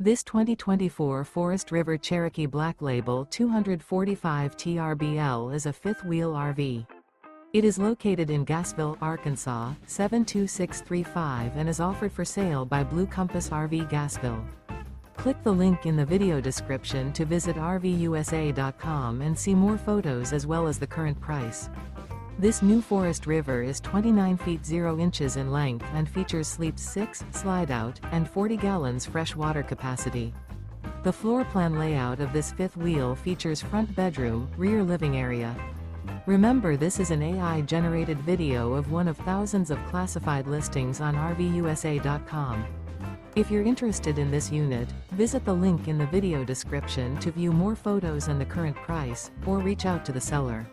This 2024 Forest River Cherokee Black Label 245 TRBL is a fifth-wheel RV. It is located in Gassville, Arkansas, 72635 and is offered for sale by Blue Compass RV Gassville. Click the link in the video description to visit RVUSA.com and see more photos as well as the current price. This new Forest River is 29 feet 0 inches in length and features sleeps 6, Slideout, and 40 gallons fresh water capacity. The floor plan layout of this fifth wheel features front bedroom, rear living area. Remember, this is an AI-generated video of one of thousands of classified listings on RVUSA.com. If you're interested in this unit, visit the link in the video description to view more photos and the current price, or reach out to the seller.